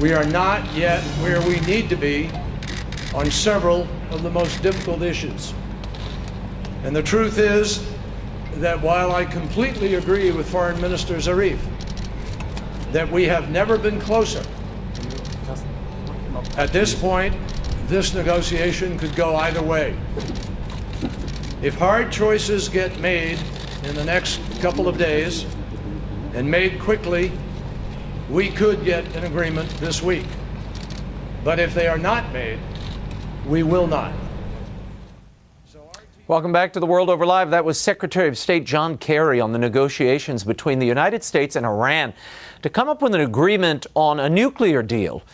We are not yet where we need to be on several of the most difficult issues. And the truth is that while I completely agree with Foreign Minister Zarif that we have never been closer, at this point, this negotiation could go either way. If hard choices get made in the next couple of days and made quickly, we could get an agreement this week. But if they are not made, we will not. Welcome back to The World Over Live. That was Secretary of State John Kerry on the negotiations between the United States and Iran to come up with an agreement on a nuclear deal.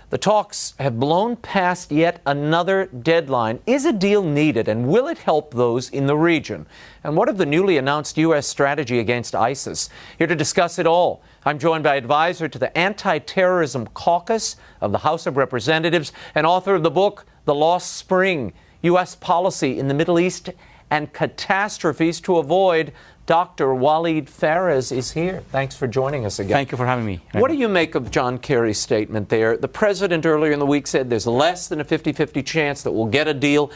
The talks have blown past yet another deadline. Is a deal needed, and will it help those in the region? And what of the newly announced U.S. strategy against ISIS? Here to discuss it all, I'm joined by advisor to the Anti-Terrorism Caucus of the House of Representatives and author of the book, The Lost Spring, U.S. Policy in the Middle East and Catastrophes to Avoid. Dr. Walid Phares is here. Thanks for joining us again. Thank you for having me. What do you make of John Kerry's statement there? The president earlier in the week said there's less than a 50-50 chance that we'll get a deal.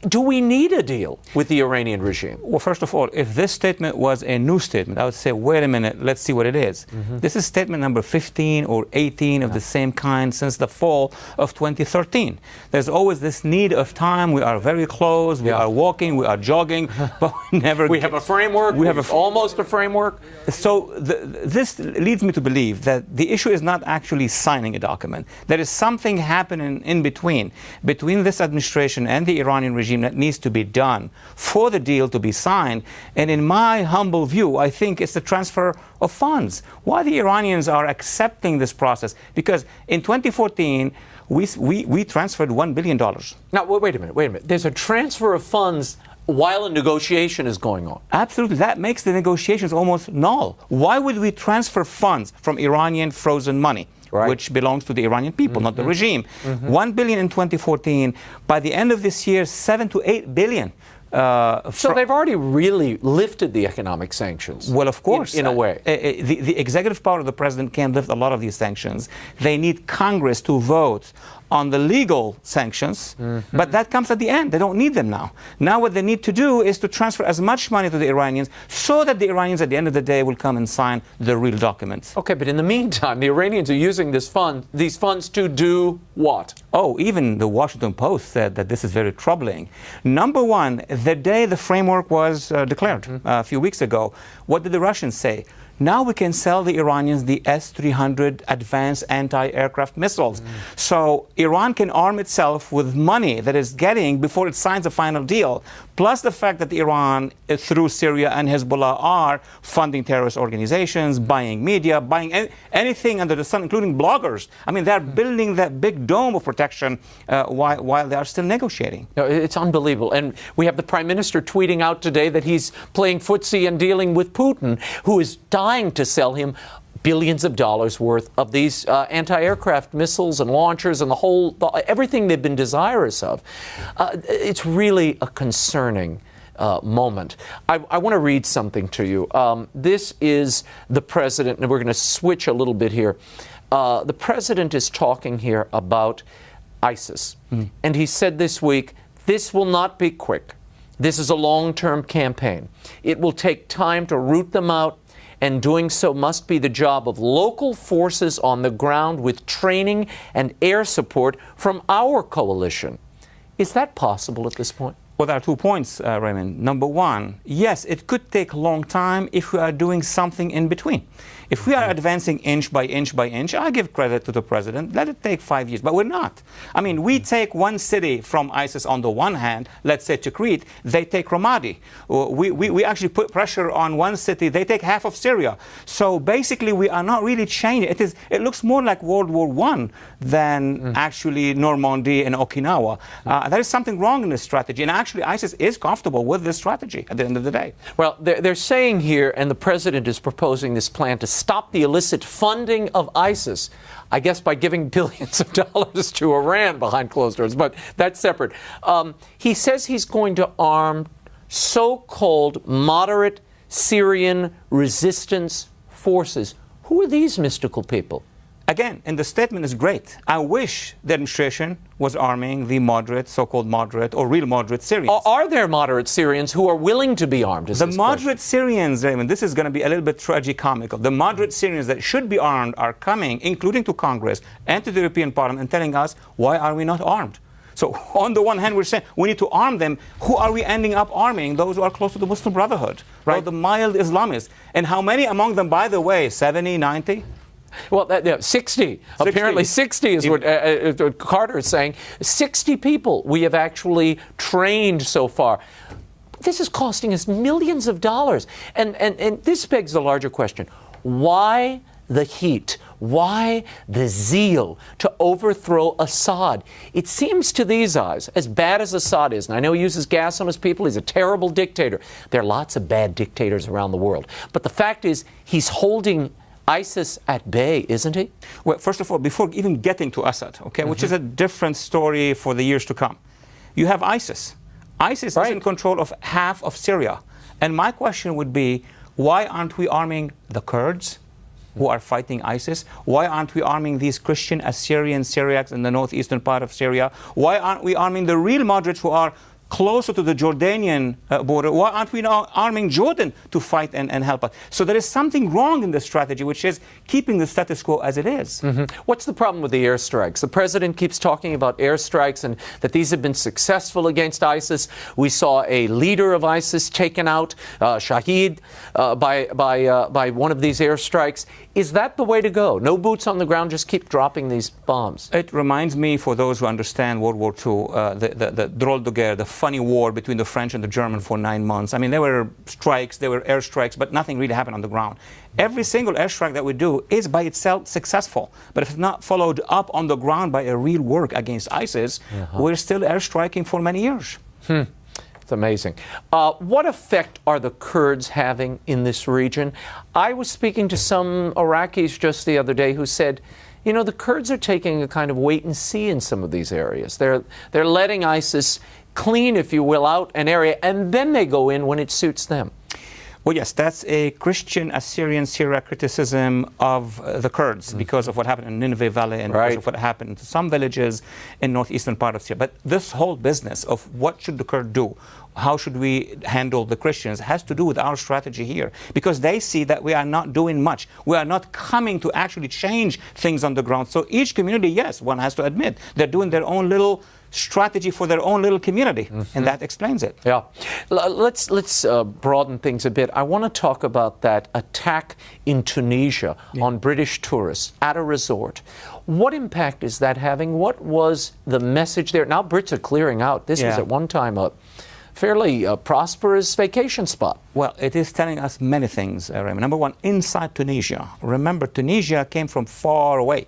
Do we need a deal with the Iranian regime? Well, first of all, if this statement was a new statement, I would say, wait a minute, let's see what it is. This is statement number 15 or 18 of the same kind since the fall of 2013. There's always this need of time. We are very close. We are walking. We are jogging. But we never... We have a framework. We have almost a framework. So this leads me to believe that the issue is not actually signing a document. There is something happening in between this administration and the Iranian regime that needs to be done for the deal to be signed. And in my humble view, I think it's the transfer of funds. Why the Iranians are accepting this process? Because in 2014, we transferred $1 billion. Now, wait a minute. There's a transfer of funds while a negotiation is going on. Absolutely. That makes the negotiations almost null. Why would we transfer funds from Iranian frozen money? Right. Which belongs to the Iranian people, not the regime. $1 billion in 2014. By the end of this year, $7 to $8 billion. So they've already really lifted the economic sanctions. Well, of course. In a way. The executive power of the president can lift a lot of these sanctions. They need Congress to vote on the legal sanctions, but that comes at the end. They don't need them now. Now what they need to do is to transfer as much money to the Iranians so that the Iranians at the end of the day will come and sign the real documents. Okay, but in the meantime, the Iranians are using these funds to do what? Oh, even the Washington Post said that this is very troubling. Number one, the day the framework was declared a few weeks ago, what did the Russians say? Now we can sell the Iranians the S-300 advanced anti-aircraft missiles. So Iran can arm itself with money that it's getting before it signs a final deal, plus the fact that Iran, through Syria and Hezbollah, are funding terrorist organizations, buying media, buying anything under the sun, including bloggers. I mean, they're building that big dome of protection while they are still negotiating. No, it's unbelievable. And we have the Prime Minister tweeting out today that he's playing footsie and dealing with Putin, who is dying to sell him billions of dollars worth of these anti-aircraft missiles and launchers and everything they've been desirous of. It's really a concerning moment. I want to read something to you. This is the president, and we're going to switch a little bit here. The president is talking here about ISIS. And he said this week, this will not be quick. This is a long-term campaign. It will take time to root them out, and doing so must be the job of local forces on the ground with training and air support from our coalition. Is that possible at this point? Well, there are 2 points, Raymond. Number one, yes, it could take a long time if we are doing something in between. If we are advancing inch by inch by inch, I give credit to the president. Let it take 5 years, but we're not. I mean, we take one city from ISIS on the one hand, let's say Tikrit, they take Ramadi. We actually put pressure on one city, they take half of Syria. So basically, we are not really changing. It looks more like World War I than actually Normandy and Okinawa. There is something wrong in this strategy, and actually ISIS is comfortable with this strategy at the end of the day. Well, they're saying here, and the president is proposing this plan to stop the illicit funding of ISIS, I guess by giving billions of dollars to Iran behind closed doors, but that's separate. He says he's going to arm so-called moderate Syrian resistance forces. Who are these mystical people? Again, and the statement is great. I wish the administration was arming the moderate, so-called moderate, or real moderate Syrians. Are there moderate Syrians who are willing to be armed? The moderate Syrians, Raymond, this is going to be a little bit tragicomical. The moderate Syrians that should be armed are coming, including to Congress and to the European Parliament, and telling us, why are we not armed? So on the one hand, we're saying we need to arm them. Who are we ending up arming? Those who are close to the Muslim Brotherhood, right? Or the mild Islamists. And how many among them, by the way, 70, 90? Well, 60. Apparently 60 is what Carter is saying. 60 people we have actually trained so far. This is costing us millions of dollars. And this begs the larger question. Why the heat? Why the zeal to overthrow Assad? It seems to these eyes, as bad as Assad is, and I know he uses gas on his people, he's a terrible dictator. There are lots of bad dictators around the world. But the fact is, he's holding ISIS at bay, isn't he? Well, first of all, before even getting to Assad, okay, which is a different story for the years to come, you have ISIS. ISIS is in control of half of Syria. And my question would be, why aren't we arming the Kurds who are fighting ISIS? Why aren't we arming these Christian Assyrian Syriacs in the northeastern part of Syria? Why aren't we arming the real moderates who are closer to the Jordanian border? Why aren't we now arming Jordan to fight and help us? So there is something wrong in this strategy, which is keeping the status quo as it is. What's the problem with the airstrikes? The president keeps talking about airstrikes and that these have been successful against ISIS. We saw a leader of ISIS taken out, Shahid, by one of these airstrikes. Is that the way to go? No boots on the ground, just keep dropping these bombs? It reminds me, for those who understand World War II, the drôle de guerre, the funny war between the French and the German for 9 months. I mean, there were strikes, there were airstrikes, but nothing really happened on the ground. Every single airstrike that we do is by itself successful. But if it's not followed up on the ground by a real work against ISIS, we're still airstriking for many years. It's amazing. What effect are the Kurds having in this region? I was speaking to some Iraqis just the other day who said, you know, the Kurds are taking a kind of wait and see in some of these areas. They're letting ISIS clean, if you will, out an area, and then they go in when it suits them. Well, yes, that's a Christian Assyrian Syria criticism of the Kurds because of what happened in Nineveh Valley and because of what happened in some villages in northeastern part of Syria. But this whole business of what should the Kurds do, how should we handle the Christians, has to do with our strategy here, because they see that we are not doing much. We are not coming to actually change things on the ground. So each community, yes, one has to admit, they're doing their own little strategy for their own little community, and that explains it. Yeah. Let's broaden things a bit. I want to talk about that attack in Tunisia on British tourists at a resort. What impact is that having? What was the message there? Now Brits are clearing out. This was at one time a fairly prosperous vacation spot. Well, it is telling us many things, Raymond. Number one, inside Tunisia. Remember, Tunisia came from far away.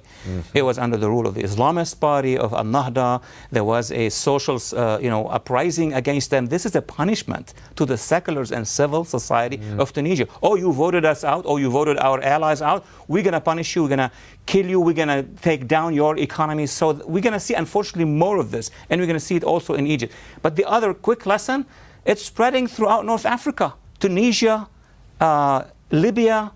It was under the rule of the Islamist party of Al-Nahda. There was a social, uprising against them. This is a punishment to the seculars and civil society of Tunisia. Oh, you voted us out. Oh, you voted our allies out. We're going to punish you. We're going to kill you. We're going to take down your economy. So we're going to see, unfortunately, more of this. And we're going to see it also in Egypt. But the other quick lesson, it's spreading throughout North Africa. Tunisia, Libya,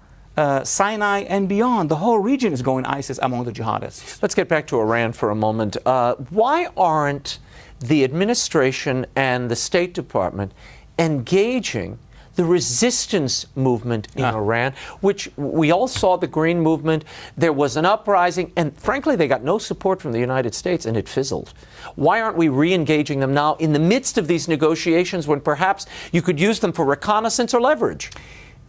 Sinai, and beyond. The whole region is going ISIS among the jihadists. Let's get back to Iran for a moment. Why aren't the administration and the State Department engaging the resistance movement in Iran, which we all saw the Green Movement? There was an uprising, and frankly, they got no support from the United States, and it fizzled. Why aren't we re-engaging them now in the midst of these negotiations when perhaps you could use them for reconnaissance or leverage?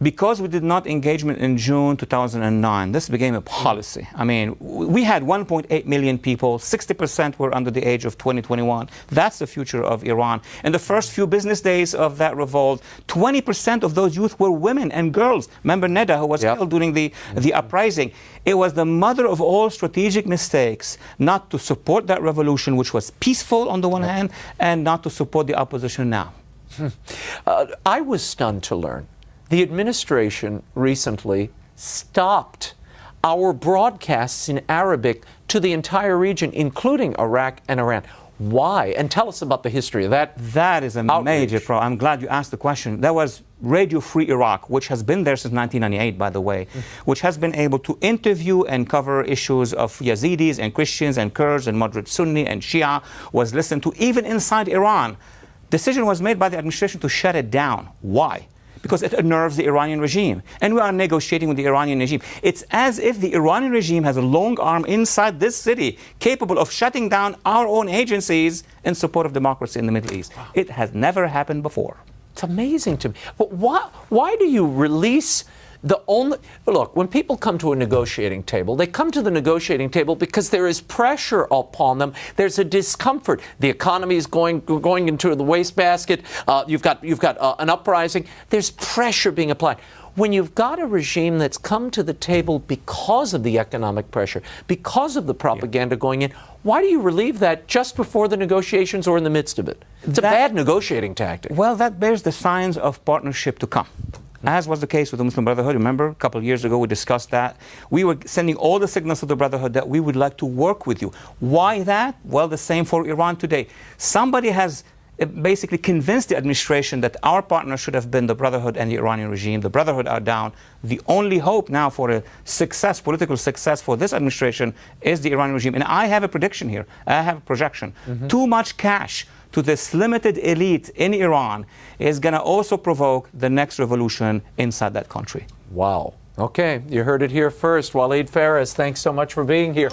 Because we did not engagement in June 2009, this became a policy. I mean, we had 1.8 million people, 60% were under the age of 2021. That's the future of Iran. In the first few business days of that revolt, 20% of those youth were women and girls. Remember Neda, who was killed during the uprising. It was the mother of all strategic mistakes not to support that revolution, which was peaceful on the one hand, and not to support the opposition now. I was stunned to learn the administration recently stopped our broadcasts in Arabic to the entire region, including Iraq and Iran. Why? And tell us about the history of that. That is a outrage. major problem. I'm glad you asked the question. There was Radio Free Iraq, which has been there since 1998, by the way, which has been able to interview and cover issues of Yazidis and Christians and Kurds and moderate Sunni and Shia, was listened to even inside Iran. Decision was made by the administration to shut it down. Why? Because it unnerves the Iranian regime. And we are negotiating with the Iranian regime. It's as if the Iranian regime has a long arm inside this city capable of shutting down our own agencies in support of democracy in the Middle East. It has never happened before. It's amazing to me. But why do you release the only... Look, when people come to a negotiating table, they come to the negotiating table because there is pressure upon them. There's a discomfort. The economy is going into the wastebasket. You've got an uprising. There's pressure being applied. When you've got a regime that's come to the table because of the economic pressure, because of the propaganda going in, why do you relieve that just before the negotiations or in the midst of it? It's a bad negotiating tactic. Well, that bears the signs of partnership to come. As was the case with the Muslim Brotherhood. Remember, a couple of years ago we discussed that. We were sending all the signals to the Brotherhood that we would like to work with you. Why that? Well, the same for Iran today. Somebody has basically convinced the administration that our partner should have been the Brotherhood and the Iranian regime. The Brotherhood are down. The only hope now for a success, political success for this administration is the Iranian regime. And I have a prediction here. I have a projection. Too much cash to this limited elite in Iran is going to also provoke the next revolution inside that country. Wow. Okay, you heard it here first. Walid Phares, thanks so much for being here.